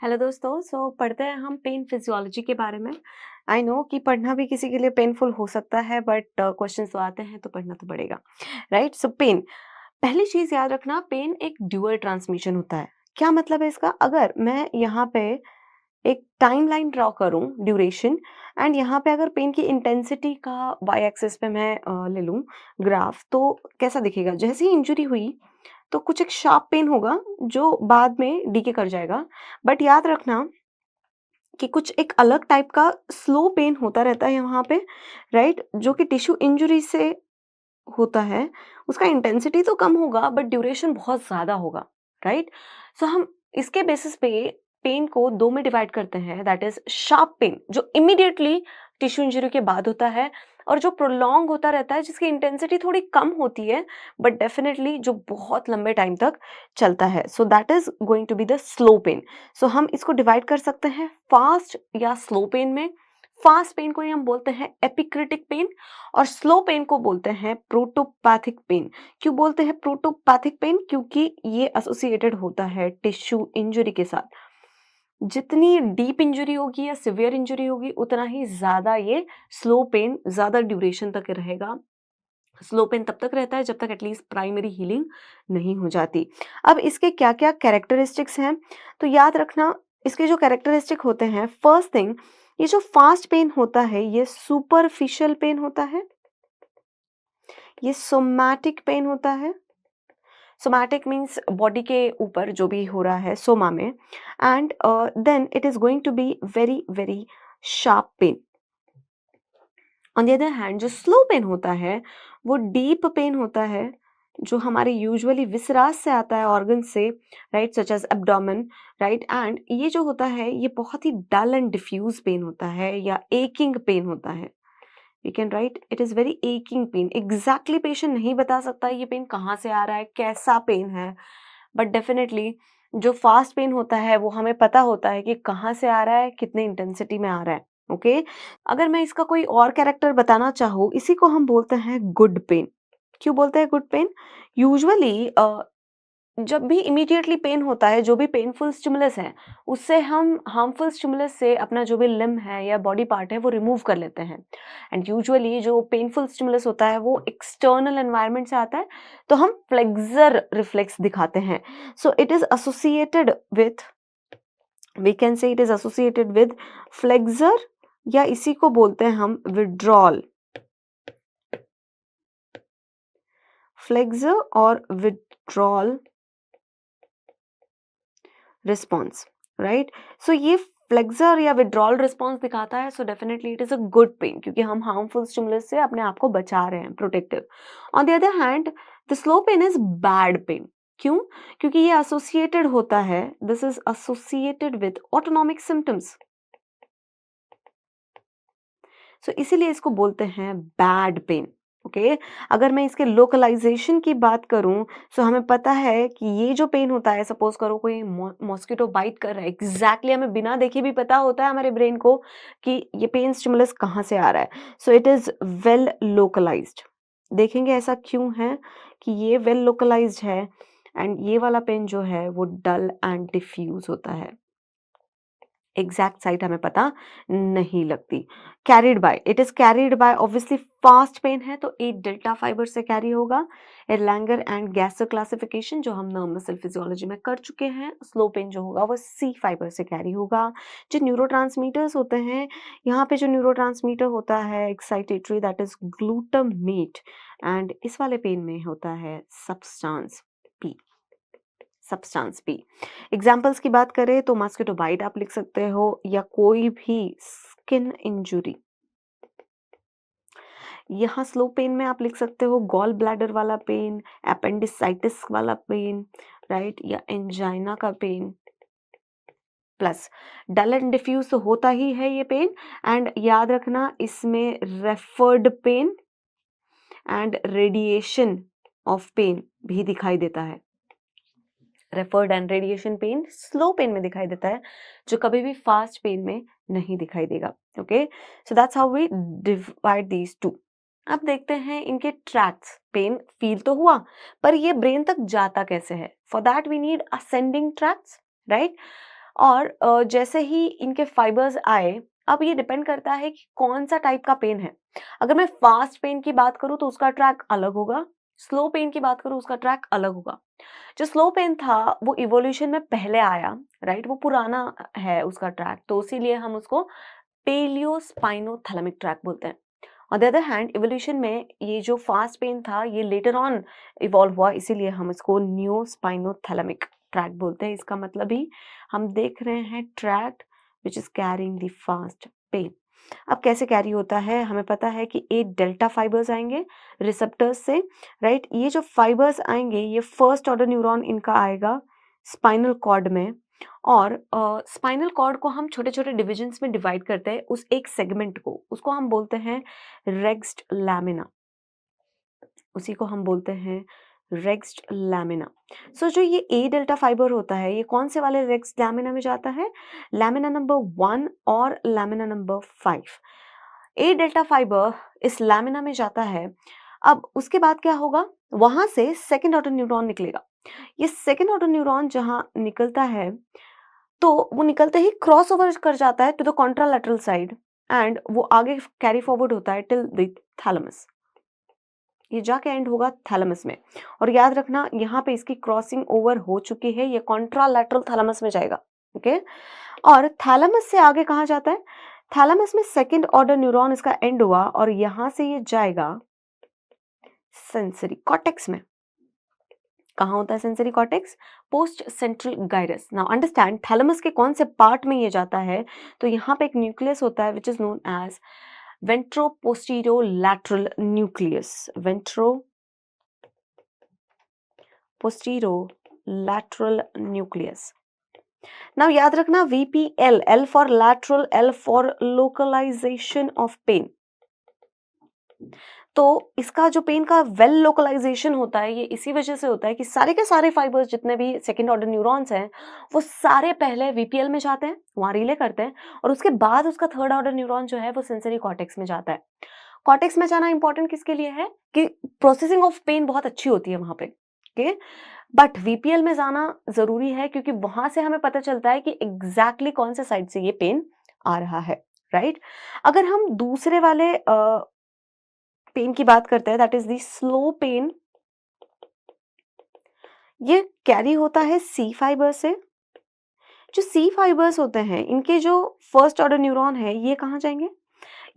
Hello दोस्तों, पढ़ते हैं हम पेन फिजियोलॉजी के बारे में। आई नो कि पढ़ना भी किसी के लिए पेनफुल हो सकता है, बट क्वेश्चन तो आते हैं तो पढ़ना तो पड़ेगा, राइट? सो पेन, पहली चीज याद रखना, पेन एक ड्यूअल ट्रांसमिशन होता है। क्या मतलब है इसका? अगर मैं यहाँ पे एक टाइमलाइन ड्रॉ करूं, ड्यूरेशन, एंड यहाँ पे अगर पेन की इंटेंसिटी का वाई एक्सिस पे मैं ले लूं ग्राफ, तो कैसा दिखेगा? जैसे ही इंजरी हुई तो कुछ एक शार्प पेन होगा जो बाद में डीके कर जाएगा, बट याद रखना कि कुछ एक अलग टाइप का स्लो पेन होता रहता है यहाँ पे, राइट? जो कि टिश्यू इंजरी से होता है। उसका इंटेंसिटी तो कम होगा बट ड्यूरेशन बहुत ज़्यादा होगा, राइट? सो हम इसके बेसिस पे पेन को 2 में डिवाइड करते हैं, दैट इज़ शार्प पेन जो इमीडिएटली टिश्यू इंजरी के बाद होता है, और जो प्रोलॉन्ग होता रहता है जिसकी इंटेंसिटी थोड़ी कम होती है बट डेफिनेटली जो बहुत लंबे टाइम तक चलता है। So that is going to be the slow pain. So हम इसको डिवाइड कर सकते हैं फास्ट या स्लो पेन में। फास्ट पेन को ही हम बोलते हैं एपिक्रिटिक पेन, और स्लो पेन को बोलते हैं प्रोटोपैथिक पेन। क्यों बोलते हैं प्रोटोपैथिक पेन? क्योंकि ये एसोसिएटेड होता है टिश्यू इंजरी के साथ। जितनी डीप इंजरी होगी या सिवियर इंजरी होगी उतना ही ज्यादा ये स्लो पेन ज्यादा ड्यूरेशन तक रहेगा। स्लो पेन तब तक रहता है जब तक एटलीस्ट प्राइमरी हीलिंग नहीं हो जाती। अब इसके क्या क्या कैरेक्टरिस्टिक्स हैं, तो याद रखना इसके जो कैरेक्टरिस्टिक होते हैं, फर्स्ट थिंग, ये जो फास्ट पेन होता है ये सुपरफिशियल पेन होता है, ये सोमैटिक पेन होता है। सोमैटिक मीन्स बॉडी के ऊपर जो भी हो रहा है सोमा में, and then it is going to be very very sharp pain. On the other hand जो स्लो पेन होता है वो डीप पेन होता है, जो हमारे यूजुअली विसरास से आता है, ऑर्गन से, right, such as abdomen, right. And ये जो होता है ये बहुत ही डल एंड डिफ्यूज पेन होता है या एकिंग पेन होता है। We can write it is very aching pain. Exactly patient नहीं बता सकता ये पेन कहाँ से आ रहा है, कैसा पेन है, बट डेफिनेटली जो फास्ट पेन होता है वो हमें पता होता है कि कहाँ से आ रहा है, कितने इंटेंसिटी में आ रहा है। ओके अगर मैं इसका कोई और कैरेक्टर बताना चाहूँ, इसी को हम बोलते हैं गुड पेन। क्यों बोलते हैं गुड पेन? यूजुअली जब भी इमीडिएटली पेन होता है, जो भी पेनफुल स्टिमुलस है, उससे हम हार्मफुल स्टिमुलस से अपना जो भी लिम्ब है या बॉडी पार्ट है वो रिमूव कर लेते हैं। एंड यूजुअली जो पेनफुल स्टिमुलस होता है वो एक्सटर्नल एनवायरनमेंट से आता है, तो हम फ्लेक्सर रिफ्लेक्स दिखाते हैं। So it is associated with, we can say it is associated with flexor, या इसी को बोलते हैं हम विड्रॉल। फ्लेक्सर और विड्रॉल रिस्पॉन्स, राइट? सो ये फ्लेक्सर या विड्रॉल रिस्पॉन्स दिखाता है, so definitely it is a good pain क्योंकि हम हार्मफुल स्टिमुलस से अपने आप को बचा रहे हैं, protective. On the other hand the slow pain is bad pain. क्यों? क्योंकि ये एसोसिएटेड होता है, this is associated with autonomic symptoms, so इसीलिए इसको बोलते हैं बैड पेन। ओके अगर मैं इसके लोकलाइजेशन की बात करूं, सो हमें पता है कि ये जो पेन होता है, सपोज करो कोई मॉस्किटो बाइट कर रहा है, एग्जैक्टली हमें बिना देखे भी पता होता है हमारे ब्रेन को कि ये पेन स्टिमुलस कहाँ से आ रहा है। So it is well localised. देखेंगे ऐसा क्यों है कि ये वेल लोकलाइज्ड है, एंड ये वाला पेन जो है वो डल एंड डिफ्यूज होता है। एग्जैक्ट साइट हमें पता नहीं लगती। Carried by, it is carried by, obviously fast pen है तो 8 डेल्टा फाइबर से कैरी होगा। एर्लांगर एंड गैसर क्लासिफिकेशन जो हम नर्व मसल फिजियोलॉजी में कर चुके हैं। स्लो पेन जो होगा वो सी फाइबर से कैरी होगा। जो न्यूरोट्रांसमीटर्स होते हैं, यहाँ पे जो न्यूरोट्रांसमीटर होता है excitatory, that is glutamate, and इस वाले पेन में होता है substance P, substance P. Examples की बात करें तो मस्किटो बाइट आप लिख सकते हो, या कोई भी स्किन इंजुरी। यहाँ स्लो पेन में आप लिख सकते हो गॉल ब्लैडर वाला पेन, अपेंडिसाइटिस वाला पेन, राइट, या एंजाइना का pain. Plus dull and diffuse तो होता ही है ये पेन, एंड याद रखना इसमें referred pain and radiation of pain भी दिखाई देता है। Referred and radiation pain slow pain में दिखाई देता है, जो कभी भी फास्ट पेन में नहीं दिखाई देगा। Okay so that's how we divide these two. अब देखते हैं इनके ट्रैक्ट्स। पेन फील तो हुआ, पर ये ब्रेन तक जाता कैसे है? For that we need ascending tracts, right? और जैसे ही इनके फाइबर्स आए, अब ये डिपेंड करता है कि कौन-सा टाइप का पेन है। अगर मैं फास्ट पेन की बात करूँ तो उसका ट्रैक अलग होगा, स्लो पेन की बात करूँ उसका ट्रैक अलग होगा। जो स्लो पेन था वो इवोल्यूशन में पहले आया, राइट? वो पुराना है उसका ट्रैक, तो इसीलिए हम उसको पेलियोस्पाइनोथैलेमिक ट्रैक बोलते हैं। On the other hand evolution में ये जो फास्ट पेन था ये लेटर ऑन इवॉल्व हुआ, इसीलिए हम इसको नियोस्पाइनोथैलेमिक ट्रैक बोलते हैं। इसका मतलब ही हम देख रहे हैं track which is carrying the fast pen. अब कैसे कैरी होता है, हमें पता है कि 8 डेल्टा फाइबर्स आएंगे रिसेप्टर्स से, राइट? ये जो फाइबर्स आएंगे ये फर्स्ट ऑर्डर न्यूरॉन इनका आएगा स्पाइनल कॉर्ड में, और स्पाइनल कॉर्ड को हम छोटे-छोटे डिविजन्स में डिवाइड करते हैं उस एक सेगमेंट को, उसको हम बोलते हैं रेक्स्ड लैमिना, उसी को हम बोलते हैं रेक्स्ड लैमिना। सो जो ये ए डेल्टा फाइबर होता है ये कौन से वाले रेक्स्ड लैमिना में जाता है? लैमिना नंबर 1 और लैमिना नंबर 5। ए डेल्टा फाइबर इस लैमिना में जाता है। अब उसके बाद क्या होगा? वहां से सेकेंड ऑर्डर न्यूरॉन निकलेगा। ये सेकेंड ऑर्डर न्यूरॉन जहां निकलता है तो वो निकलते ही क्रॉस ओवर कर जाता है to the contralateral side, and वो आगे कैरी फॉरवर्ड होता है टिल द थैलेमस। ये जाके एंड होगा थैलेमस में, और याद रखना यहाँ पे इसकी क्रॉसिंग ओवर हो चुकी है, ये कॉन्ट्रालैटरल थैलेमस में जाएगा। ओके, और थैलेमस से आगे कहाँ जाता है? थैलेमस में सेकेंड ऑर्डर न्यूरॉन इसका एंड हुआ और यहां से ये जाएगा सेंसरी कॉर्टेक्स में। कहाँ होता है sensory cortex? Post central gyrus. Now understand thalamus के कौन से पार्ट में ये जाता है, तो यहाँ पे एक न्यूक्लियस होता है which is known as ventroposterolateral nucleus, ventroposterolateral nucleus. Now याद रखना VPL, L for lateral, L for localisation of pain. तो इसका जो पेन का वेल लोकलाइजेशन होता है ये इसी वजह से होता है कि सारे के सारे फाइबर्स जितने भी सेकेंड ऑर्डर न्यूरॉन्स हैं वो सारे पहले VPL में जाते हैं, वहां रिले करते हैं, और उसके बाद उसका थर्ड ऑर्डर न्यूरॉन जो है वो सेंसरी कॉर्टेक्स में जाता है। कॉर्टेक्स में जाना इंपॉर्टेंट किसके लिए है? कि प्रोसेसिंग ऑफ पेन बहुत अच्छी होती है वहां पे। ओके, बट VPL में जाना जरूरी है क्योंकि वहां से हमें पता चलता है कि एग्जैक्टली कौन से साइड से ये पेन आ रहा है, राइट? अगर हम दूसरे वाले पेन की बात करते हैं, that is the slow pain, ये कैरी होता है सी फाइबर से। जो सी फाइबर्स होते हैं इनके जो फर्स्ट ऑर्डर न्यूरॉन है ये कहाँ जाएंगे?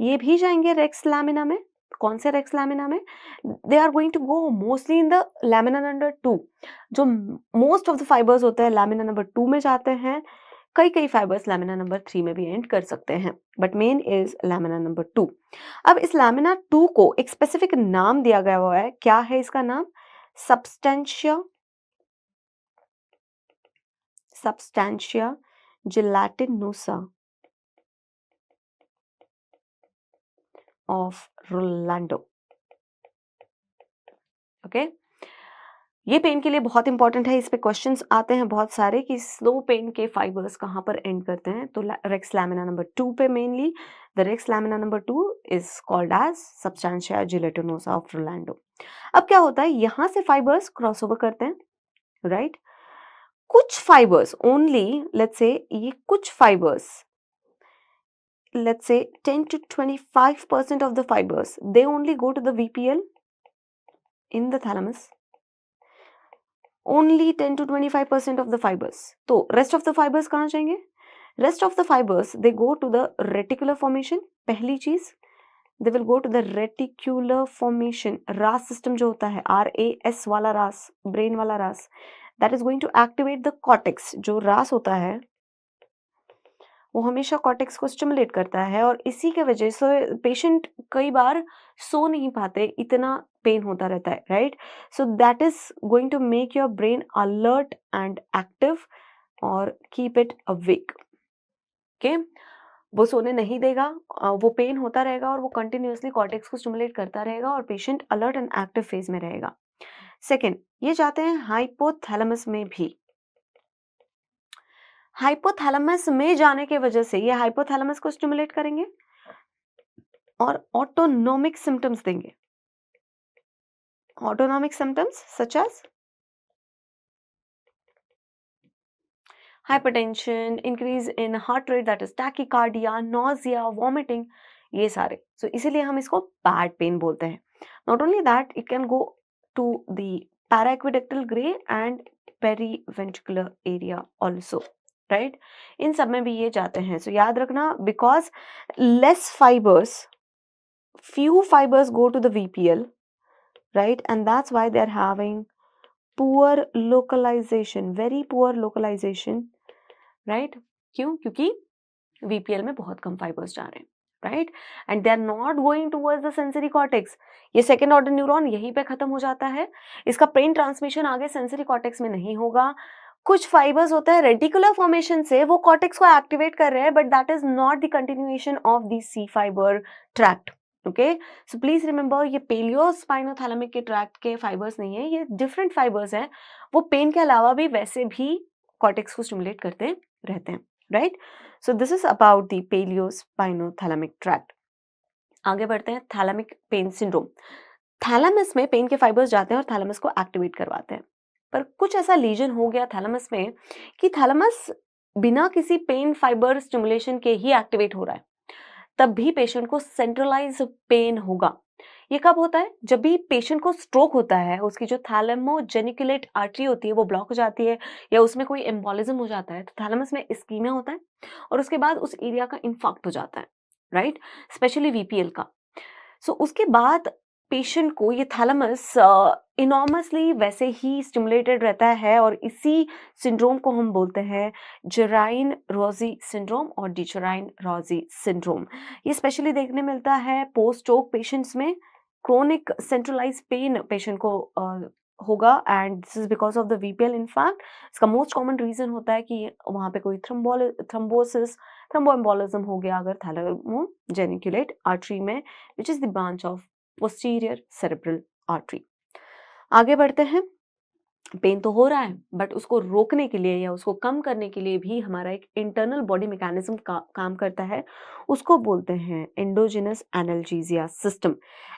ये भी जाएंगे रेक्स लैमिना में। कौन से रेक्स लैमिना में? They are going to go mostly in the lamina number 2। जो मोस्ट ऑफ द फाइबर्स होते हैं लैमिना नंबर 2 में जाते हैं, कई कई फाइबर्स लैमिना नंबर 3 में भी एंड कर सकते हैं, but main is lamina number 2। अब इस लैमिना 2 को एक स्पेसिफिक नाम दिया गया हुआ है, क्या है इसका नाम? Substantia, substantia gelatinosa of Rolando. Okay, ये पेन के लिए बहुत इंपॉर्टेंट है, इस पे क्वेश्चंस आते हैं बहुत सारे कि स्लो पेन के फाइबर्स कहाँ पर एंड करते हैं। तो रेक्स लैमिना नंबर 2 पे mainly, the Rexed lamina number 2 is called as substantia gelatinosa of Rolando. अब क्या होता है, यहाँ से फाइबर्स क्रॉसओवर करते हैं, राइट? कुछ फाइबर्स ओनली, लेट्स से ये कुछ fibres, let's say 10 to 25% of the fibers, they only go to the VPL in the thalamus. Only 10 to 25% of the fibers. तो rest of the fibers कहाँ जाएंगे? Rest of the fibers they go to the reticular formation. पहली चीज, they will go to the reticular formation. RAS system जो होता है, RAS वाला RAS, brain वाला RAS, that is going to activate the cortex. जो RAS होता है वो हमेशा कॉर्टेक्स को स्टिमुलेट करता है, और इसी के वजह से पेशेंट कई बार सो नहीं पाते, इतना पेन होता रहता है, right? So that is going to make your brain alert and active और कीप इट अवेक। ओके, वो सोने नहीं देगा, वो पेन होता रहेगा और वो कंटिन्यूअसली कॉर्टेक्स को स्टिमुलेट करता रहेगा और patient alert and active phase में रहेगा। सेकेंड, ये जाते हैं हाइपोथैलेमस में भी। हाइपोथैलेमस में जाने के वजह से ये हाइपोथैलेमस को स्टिमुलेट करेंगे और ऑटोनोमिक सिम्टम्स देंगे। Autonomic symptoms such as hypertension, increase in heart rate that is tachycardia, nausea, vomiting, ये सारे। सो इसीलिए हम इसको बैड पेन बोलते हैं। Not only that, it can go to the periaqueductal grey and periventricular area also, right. इन सब में भी ये जाते हैं। सो याद रखना, because less fibres, few fibers go to the VPL, right, and that's why they're having poor localization, very poor localization, right। क्यों? क्योंकि VPL में बहुत कम फाइबर्स जा रहे हैं, right, and they are not going towards the sensory cortex. ये second order neuron यहीं पे खत्म हो जाता है, इसका पेन ट्रांसमिशन आगे सेंसरी कॉर्टेक्स में नहीं होगा। कुछ फाइबर्स होते हैं रेटिकुलर फॉर्मेशन से वो कॉर्टेक्स को एक्टिवेट कर रहे हैं, but that is not the continuation of the C fibre tract. Okay, so please remember, ये पेलियोस्पाइनोथैलेमिक के ट्रैक्ट के फाइबर्स नहीं है, ये डिफरेंट फाइबर्स हैं। वो पेन के अलावा भी वैसे भी कॉर्टेक्स को स्टिमुलेट करते रहते हैं, right. So this is about the paleospinothalamic tract. आगे बढ़ते हैं, थैलेमिक पेन सिंड्रोम। थैलेमस में पेन के फाइबर्स जाते हैं और थैलेमस को एक्टिवेट करवाते हैं, पर कुछ ऐसा लीजन हो गया थैलेमस में कि थैलेमस बिना किसी पेन फाइबर स्टिमुलेशन के ही एक्टिवेट हो रहा है, तब भी पेशेंट को सेंट्रलाइज पेन होगा। ये कब होता है? जब भी पेशेंट को स्ट्रोक होता है, उसकी जो थैलेमोजेनिकुलेट आर्टरी होती है वो ब्लॉक हो जाती है, या उसमें कोई एम्बोलिज्म हो जाता है, तो थैलेमस में इस्कीमिया होता है और उसके बाद उस एरिया का इन्फाक्ट हो जाता है, राइट, स्पेशली VPL का। सो उसके बाद पेशेंट को ये थैलेमस इनॉर्मसली वैसे ही स्टिमुलेटेड रहता है, और इसी सिंड्रोम को हम बोलते हैं जेराइन रोजी सिंड्रोम और डिचेराइन रोजी सिंड्रोम। ये स्पेशली देखने मिलता है पोस्ट स्ट्रोक पेशेंट्स में। क्रोनिक सेंट्रलाइज पेन पेशेंट को होगा, and this is because of the VPL। In fact इसका मोस्ट कॉमन रीजन होता है कि वहाँ पे कोई थ्रोम्बोसिस, थ्रोम्बोएम्बोलिज्म हो गया अगर थैलेमोजेनिकुलेट आर्टरी में, which is the branch of posterior cerebral artery. आगे बढ़ते हैं। पेन तो हो रहा है, बट उसको रोकने के लिए या उसको कम करने के लिए भी हमारा एक इंटरनल बॉडी मैकेनिज्म काम करता है, उसको बोलते हैं endogenous analgesia system.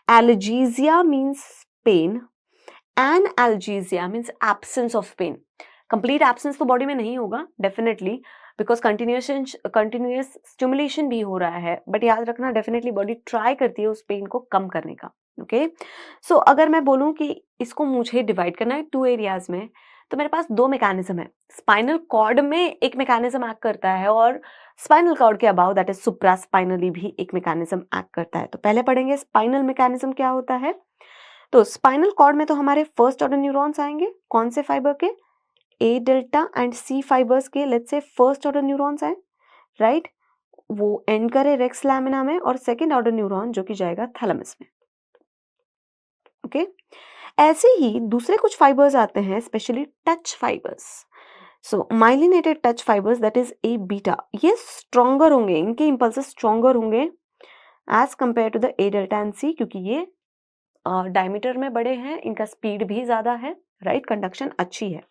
Algesia means pain, analgesia means absence of pain. Complete absence तो बॉडी में नहीं होगा डेफिनेटली, बिकॉज कंटिन्यूस स्टिमुलेशन भी हो रहा है, बट याद रखना डेफिनेटली बॉडी ट्राई करती है उस पेन को कम करने का। ओके, सो अगर मैं बोलूं कि इसको मुझे डिवाइड करना है 2 एरियाज में, तो मेरे पास 2 मैकेनिज्म है। स्पाइनल कॉर्ड में एक मैकेनिज्म एक्ट करता है, और स्पाइनल कॉर्ड के अबाव दैट इज सुप्रास्पाइनली भी एक मैकेनिज्म एक्ट करता है। तो पहले पढ़ेंगे स्पाइनल मैकेनिज्म क्या होता है। तो स्पाइनल कॉर्ड में तो हमारे फर्स्ट ऑर्डर न्यूरॉन्स आएंगे, कौन से फाइबर के? A delta and C fibres के, let's say first order neurons आए, राइट, वो एंड करे रेक्स लैमिना में, और सेकेंड ऑर्डर न्यूरॉन जो कि जाएगा थैलेमस में। ओके, ऐसे ही दूसरे कुछ फाइबर्स आते हैं, specially touch fibres. So myelinated touch fibres that is A beta, ये स्ट्रॉन्गर होंगे, इनके इंपल्सेस स्ट्रॉन्गर होंगे as compare to the A delta and C, क्योंकि ये डायमीटर में बड़े हैं, इनका स्पीड भी ज्यादा है, राइट, कंडक्शन अच्छी है।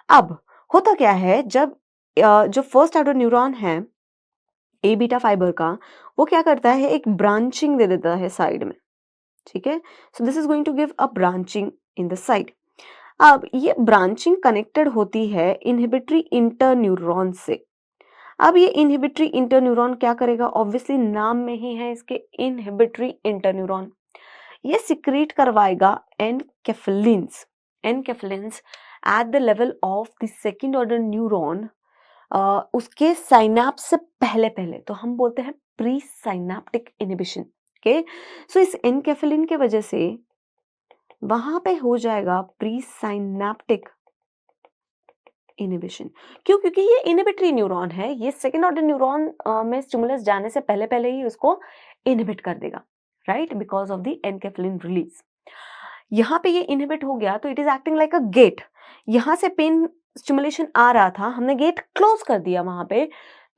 अब होता क्या है, जब जो फर्स्ट ऑर्डर न्यूरॉन है A बीटा फाइबर का, वो क्या करता है, एक ब्रांचिंग दे देता है साइड में, ठीक है। So this is going to give a branching in the side. अब ये ब्रांचिंग कनेक्टेड होती है इनहिबिटरी इंटरन्यूरॉन से। अब ये इनहिबिटरी इंटरन्यूरॉन क्या करेगा? ऑब्वियसली नाम में ही है इसके, इनहिबिटरी इंटरन्यूरॉन। ये सिक्रीट करवाएगा enkephalins at the level of the second order neuron, उसके साइनैप्स से पहले पहले, तो हम बोलते हैं pre synaptic inhibition. Okay, so इस एनकेफेलिन के वजह से वहां पे हो जाएगा प्री साइनैप्टिक इनहिबिशन। क्यों? क्योंकि ये इनहिबिटरी न्यूरॉन है, ये सेकेंड ऑर्डर न्यूरॉन में स्टिमुलस जाने से पहले पहले ही उसको इनहिबिट कर देगा, right, because of the enkephalin release. यहाँ पे ये इनहिबिट हो गया, तो it is acting like a gate. यहाँ से पेन स्टिमुलेशन आ रहा था, हमने गेट क्लोज कर दिया वहां पे,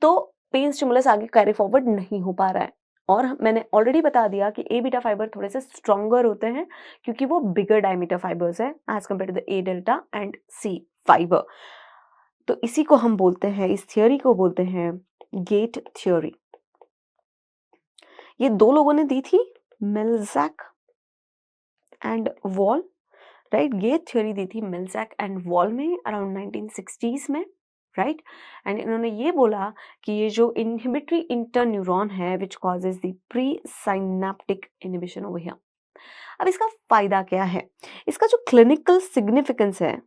तो पेन स्टिमुलस आगे कैरी फॉरवर्ड नहीं हो पा रहा है। और मैंने ऑलरेडी बता दिया कि A बीटा फाइबर थोड़े से स्ट्रॉन्गर होते हैं, क्योंकि वो बिगर डायमीटर फाइबर्स है as compare to the A delta and C fibre. तो इसी को हम बोलते हैं, इस थियोरी को बोलते हैं गेट थ्योरी। ये 2 लोगों ने दी थी, Melzack and Wall, right. Gate theory दी थी मिल्जैक एंड वॉल में अराउंड 1960s में, राइट। एंड इन्होंने ये बोला कि ये जो इनहिबिटरी इंटरन्यूरॉन है which causes the pre synaptic inhibition over here. अब इसका फायदा क्या है, इसका जो क्लिनिकल सिग्निफिकेंस है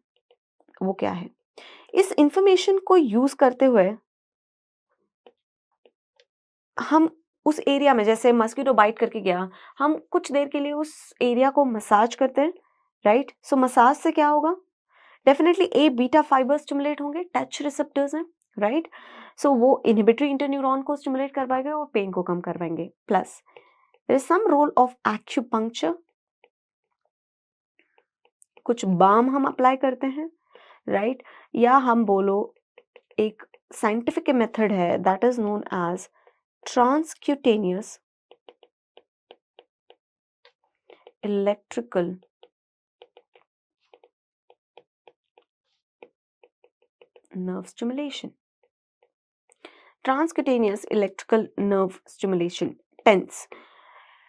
वो क्या है, इस इंफॉर्मेशन को यूज करते हुए हम उस एरिया में, जैसे मस्किटो बाइट करके गया, हम कुछ देर के लिए उस एरिया को मसाज करते हैं, राइट। सो मसाज से क्या होगा, डेफिनेटली ए बीटा फाइबर्स स्टिमुलेट होंगे, टच रिसेप्टर्स हैं, राइट। सो वो इनहिबिटरी इंटरन्यूरॉन को स्टिमुलेट करवाएंगे और पेन को कम करवाएंगे। Plus there is some role of acupuncture, कुछ बाम हम अप्लाई करते हैं, राइट। या हम बोलो एक साइंटिफिक मेथड है that is known as transcutaneous electrical nerve stimulation, transcutaneous electrical nerve stimulation TENS.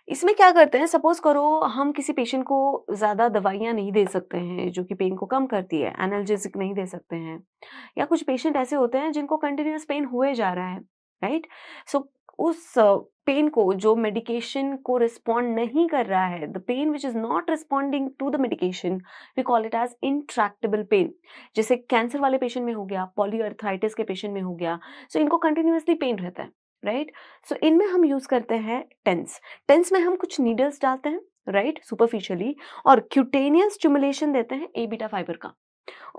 इसमें क्या करते हैं, सपोज करो हम किसी पेशेंट को ज़्यादा दवाइयाँ नहीं दे सकते हैं जो कि पेन को कम करती है, एनाल्जेसिक नहीं दे सकते हैं, या कुछ पेशेंट ऐसे होते हैं जिनको कंटिन्यूअस पेन हुए जा रहा है, राइट। सो उस पेन को जो मेडिकेशन को रिस्पॉन्ड नहीं कर रहा है, the pain which is not responding to the medication, we call it as intractable pain. जैसे कैंसर वाले पेशेंट में हो गया, पॉलीआर्थराइटिस के पेशेंट में हो गया, सो इनको कंटिन्यूअसली पेन रहता है, राइट। सो इनमें हम यूज करते हैं टेंस। टेंस में हम कुछ नीडल्स डालते हैं, राइट, सुपरफिशियली, और क्यूटेनियस स्टिमुलेशन देते हैं ए बीटा फाइबर का।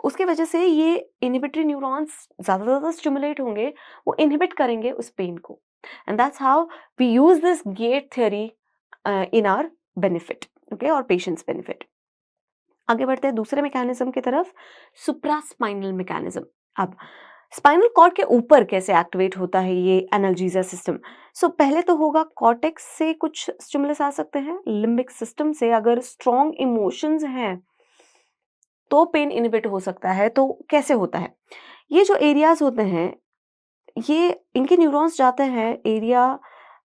उसके वजह से ये इनहिबिटरी न्यूरॉन्स ज्यादा स्टिमुलेट होंगे, वो इनहिबिट करेंगे उस पेन को, and that's how we use this gate theory in our benefit, okay, और पेशेंट्स बेनिफिट। आगे बढ़ते हैं दूसरे मैकेनिज्म की तरफ, सुप्रास्पाइनल मैकेनिज्म। अब स्पाइनल कॉर्ड के ऊपर कैसे एक्टिवेट होता है ये एनाल्जेसिया सिस्टम। सो पहले तो होगा कॉर्टेक्स से कुछ स्टिमुलस आ सकते हैं, लिम्बिक सिस्टम से अगर स्ट्रॉन्ग इमोशंस हैं तो पेन इनहिबिट हो सकता है। तो कैसे होता है, ये जो एरियाज होते हैं, ये इनके न्यूरॉन्स जाते हैं एरिया,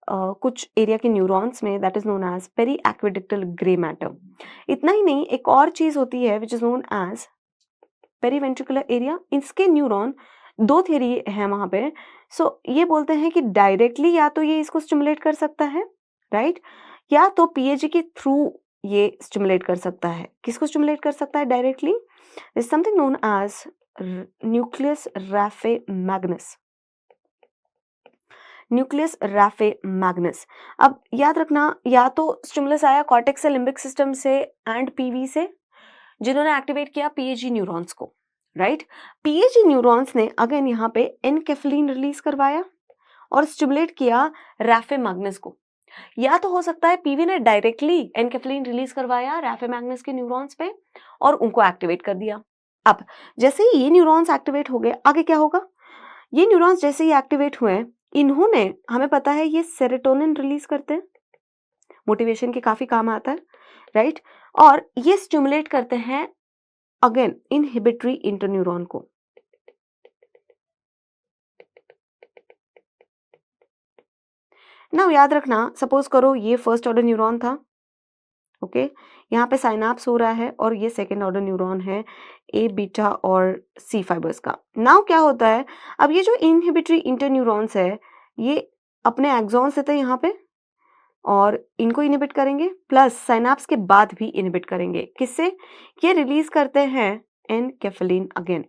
कुछ एरिया के न्यूरॉन्स में, that is known as periaqueductal grey matter. इतना ही नहीं, एक और चीज होती है which is known as periventricular area. इसके न्यूरॉन, दो थियरी है वहां पे। सो ये बोलते हैं कि डायरेक्टली या तो ये इसको स्टिमुलेट कर सकता है, राइट, या तो पीएजी के थ्रू ये स्टिमुलेट कर सकता है। किसको स्टिमुलेट कर सकता है directly, is something known as nucleus raphe magnus, nucleus raphe magnus. अब याद रखना, या तो स्टिमुलस आया कॉर्टेक्स से, लिम्बिक सिस्टम से एंड पीवी से, जिन्होंने एक्टिवेट किया पीएजी न्यूरॉन्स को, राइट। पीएजी न्यूरॉन्स ने अगेन यहाँ पे एनकेफलिन रिलीज करवाया और स्टिमुलेट किया रैफे मैग्नस को। या तो हो सकता है पीवी ने डायरेक्टली एनकेफलिन रिलीज करवाया रैफे मैग्नस के न्यूरॉन्स पे और उनको एक्टिवेट कर दिया। अब जैसे ही ये न्यूरॉन्स एक्टिवेट हो गए, आगे क्या होगा, ये न्यूरॉन्स जैसे ही एक्टिवेट हुए, इन्होंने, हमें पता है ये सेरोटोनिन रिलीज करते हैं, मोटिवेशन के काफी काम आता है, राइट। और ये स्टिमुलेट करते हैं अगेन इनहिबिटरी इंटरन्यूरॉन को। नाउ याद रखना, सपोज करो ये फर्स्ट ऑर्डर न्यूरॉन था, ओके, यहाँ पे साइनाप्स हो रहा है और ये सेकेंड ऑर्डर न्यूरॉन है ए बीटा और सी फाइबर्स का। नाउ क्या होता है, अब ये जो इनहिबिटरी इंटरन्यूरॉन्स है, ये अपने एक्सॉन्स देते हैं यहाँ पे और इनको इनहिबिट करेंगे, प्लस साइनाप्स के बाद भी इनहिबिट करेंगे। किससे, ये रिलीज करते हैं एनकेफलिन अगेन।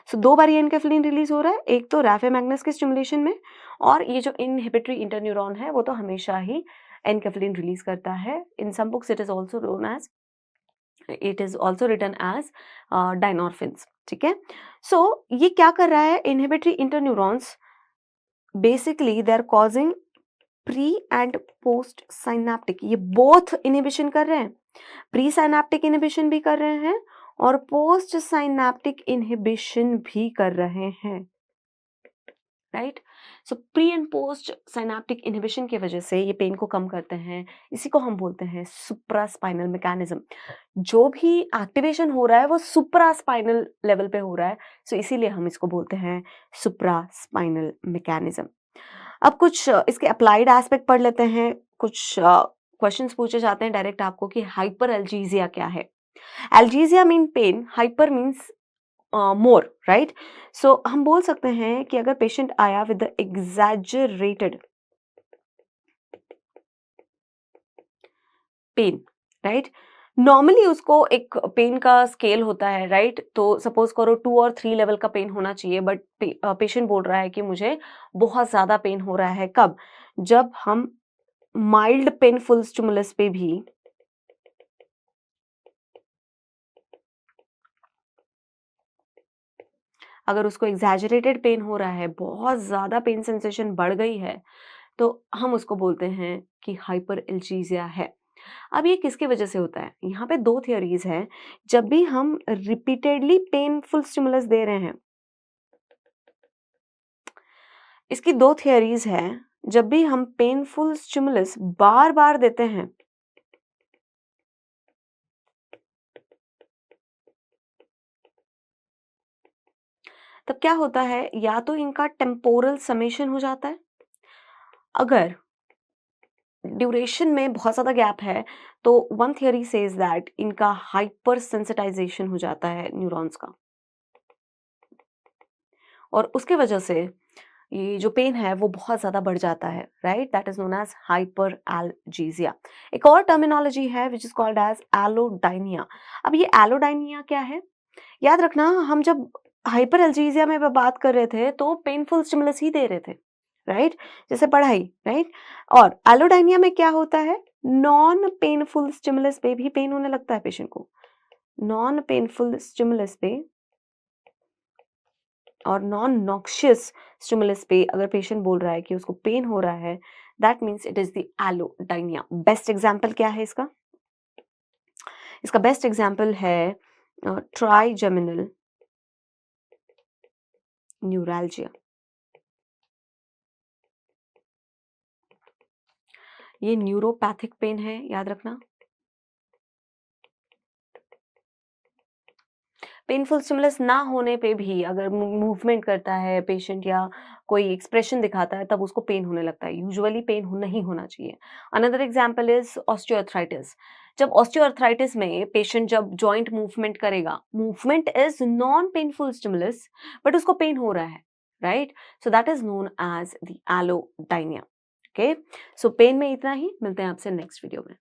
सो दो बार ये एनकेफलिन रिलीज हो रहा है, एक तो रैफे मैग्नस के स्टिमुलेशन में, और ये जो इनहिबिटरी इंटरन्यूरॉन है वो तो हमेशा ही एनकेफलिन रिलीज करता है। In some books it is also known as, it is also written as dynorphins, ठीक है। सो ये क्या कर रहा है, inhibitory interneurons basically they are causing pre and post synaptic, ये बोथ इनहिबिशन कर रहे हैं, प्री साइनेप्टिक इनहिबिशन भी कर रहे हैं और पोस्ट साइनेप्टिक इनहिबिशन भी कर रहे हैं, right. So pre and post synaptic inhibition की वजह से ये पेन को कम करते हैं। इसी को हम बोलते हैं सुप्रास्पाइनल मैकेनिज्म। जो भी एक्टिवेशन हो रहा है वो सुप्रास्पाइनल लेवल पे हो रहा है, सो इसीलिए हम इसको बोलते हैं सुप्रास्पाइनल मैकेनिज्म। अब कुछ इसके अप्लाइड एस्पेक्ट पढ़ लेते हैं। कुछ क्वेश्चंस पूछे जाते हैं डायरेक्ट आपको कि हाइपर एल्जीजिया क्या है। Algesia mean pain, hyper means more, right? So हम बोल सकते हैं कि अगर पेशेंट आया with the exaggerated pain, right? Normally उसको एक पेन का स्केल होता है, राइट? तो सपोज करो 2 और 3 लेवल का पेन होना चाहिए, बट पेशेंट बोल रहा है कि मुझे बहुत ज्यादा पेन हो रहा है। कब? जब हम माइल्ड पेनफुल स्टिमुलस पे भी अगर उसको एग्जैजरेटेड पेन हो रहा है, बहुत ज्यादा पेन सेंसेशन बढ़ गई है, तो हम उसको बोलते हैं कि हाइपर एल्जीजिया है। अब ये किसकी वजह से होता है? यहाँ पे 2 थियरीज हैं। जब भी हम रिपीटेडली पेनफुल स्टिमुलस दे रहे हैं, इसकी 2 थियरीज हैं। जब भी हम पेनफुल स्टिमुलस बार-बार देते हैं, तब क्या होता है, या तो इनका टेम्पोरल समेशन हो जाता है। अगर ड्यूरेशन में बहुत ज़्यादा गैप है, तो वन थियरी सेज दैट इनका हाइपर सेंसिटाइजेशन हो जाता है न्यूरॉन्स का, और उसके वजह से ये जो पेन है वो बहुत ज़्यादा बढ़ जाता है, right? That is known as hyperalgesia. एक और टर्मिनोलॉजी है which is called as allodynia. अब ये एलोडाइनिया क्या है? याद रखना, हम जब हाइपर एल्जीजिया में बात कर रहे थे तो पेनफुल स्टिमुलस ही दे रहे थे, राइट? जैसे पढ़ाई, राइट? और एलोडाइनिया में क्या होता है? नॉन पेनफुल स्टिमुलस पे भी पेन होने लगता है पेशेंट को। नॉन पेनफुल स्टिमुलस पे और नॉन नॉक्शियस स्टिमुलस पे अगर पेशेंट बोल रहा है कि उसको पेन हो रहा है, that means it is the allodynia. Best example क्या है इसका? इसका बेस्ट एग्जांपल है ट्राइजेमिनल न्यूरैल्जिया। ये न्यूरोपैथिक पेन है, याद रखना। पेनफुल स्टिमुलस ना होने पे भी अगर मूवमेंट करता है पेशेंट या कोई एक्सप्रेशन दिखाता है, तब उसको पेन होने लगता है। यूजुअली पेन नहीं होना चाहिए। Another example is osteoarthritis. जब ऑस्टियोआर्थराइटिस में पेशेंट जब जॉइंट मूवमेंट करेगा, movement is non painful stimulus, but उसको पेन हो रहा है, right? So that is known as the allodynia. Okay, so pain में इतना ही। मिलते हैं आपसे नेक्स्ट वीडियो में।